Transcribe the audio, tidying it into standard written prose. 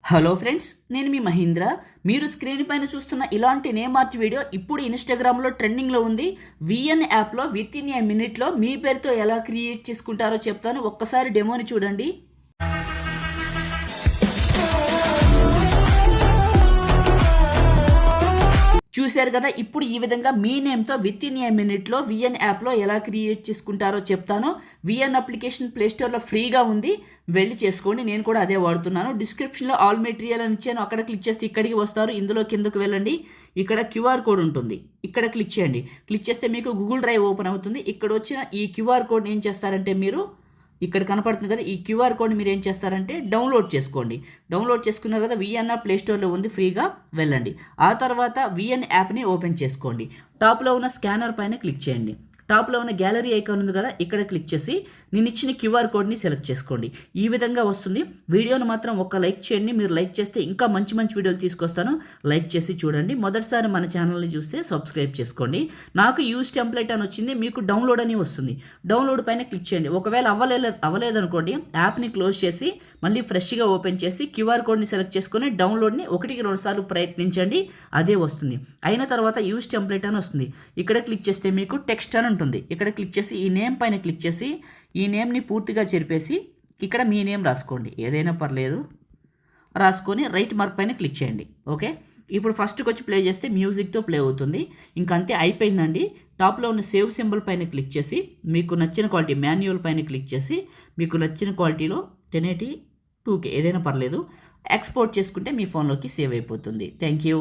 Hello friends, నేను మీ మహేంద్ర. మీరు screen పైన చూస్తున్న ఇలాంటి నేమ్ ఆర్ట్ వీడియో ఇప్పుడు ఇన్స్టాగ్రామ్లో ట్రెండింగ్లో ఉంది. విఎన్ యాప్లో విత్ ఇన్ ఏ మినిట్లో మీ పేరుతో ఎలా క్రియేట్ చేసుకుంటారో చెప్తాను. ఒక్కసారి డెమోని చూడండి. చూశారు కదా, ఇప్పుడు ఈ విధంగా మీ నేమ్తో విత్ ఇన్ ఏ మినిట్లో విఎన్ యాప్లో ఎలా క్రియేట్ చేసుకుంటారో చెప్తాను. విఎన్ అప్లికేషన్ ప్లేస్టోర్లో ఫ్రీగా ఉంది, వెళ్ళి చేసుకోండి. నేను కూడా అదే వాడుతున్నాను. డిస్క్రిప్షన్లో ఆల్ మెటీరియల్ అని ఇచ్చాను, అక్కడ క్లిక్ చేస్తే ఇక్కడికి వస్తారు. ఇందులో కిందకు వెళ్ళండి, ఇక్కడ క్యూఆర్ కోడ్ ఉంటుంది, ఇక్కడ క్లిక్ చేయండి. క్లిక్ చేస్తే మీకు గూగుల్ డ్రైవ్ ఓపెన్ అవుతుంది. ఇక్కడ వచ్చిన ఈ క్యూఆర్ కోడ్ ఏం చేస్తారంటే మీరు ఇక్కడ కనపడుతుంది కదా, ఈ క్యూఆర్ కోడ్ మీరు ఏం చేస్తారంటే డౌన్లోడ్ చేసుకోండి. డౌన్లోడ్ చేసుకున్నారు కదా, విఎన్ఆర్ ప్లేస్టోర్లో ఉంది, ఫ్రీగా వెళ్ళండి. ఆ తర్వాత విఎన్ యాప్ని ఓపెన్ చేసుకోండి. టాప్లో ఉన్న స్కానర్ పైన క్లిక్ చేయండి. టాప్లో ఉన్న గ్యాలరీ ఐకాన్ ఉంది కదా, ఇక్కడ క్లిక్ చేసి నేను ఇచ్చిన క్యూఆర్ కోడ్ని సెలెక్ట్ చేసుకోండి. ఈ విధంగా వస్తుంది. వీడియోని మాత్రం ఒక లైక్ చేయండి. మీరు లైక్ చేస్తే ఇంకా మంచి మంచి వీడియోలు తీసుకొస్తాను. లైక్ చేసి చూడండి. మొదటిసారి మన ఛానల్ని చూస్తే సబ్స్క్రైబ్ చేసుకోండి. నాకు యూజ్ టెంప్లెట్ అని వచ్చింది, మీకు డౌన్లోడ్ అని వస్తుంది. డౌన్లోడ్ పైన క్లిక్ చేయండి. ఒకవేళ అవ్వలేదనుకోండి, యాప్ని క్లోజ్ చేసి మళ్ళీ ఫ్రెష్గా ఓపెన్ చేసి క్యూఆర్ కోడ్ని సెలెక్ట్ చేసుకొని డౌన్లోడ్ని 1-2 సార్లు ప్రయత్నించండి, అదే వస్తుంది. అయిన తర్వాత యూజ్ టెంప్లెట్ అని వస్తుంది. ఇక్కడ క్లిక్ చేస్తే మీకు టెక్స్ట్ అని ఉంటుంది. ఇక్కడ క్లిక్ చేసి ఈ నేమ్ పైన క్లిక్ చేసి ఈ నేమ్ని పూర్తిగా చెరిపేసి ఇక్కడ మీ నేమ్ రాసుకోండి, ఏదైనా పర్లేదు. రాసుకొని రైట్ మార్క్ పైన క్లిక్ చేయండి. ఓకే, ఇప్పుడు ఫస్ట్కి వచ్చి ప్లే చేస్తే మ్యూజిక్తో ప్లే అవుతుంది. ఇంకంతే, అయిపోయిందండి. టాప్లో ఉన్న సేవ్ సింబల్ పైన క్లిక్ చేసి మీకు నచ్చిన క్వాలిటీ మాన్యువల్ పైన క్లిక్ చేసి మీకు నచ్చిన క్వాలిటీలో 1080 2K ఏదైనా పర్లేదు ఎక్స్పోర్ట్ చేసుకుంటే మీ ఫోన్లోకి సేవ్ అయిపోతుంది. Thank you.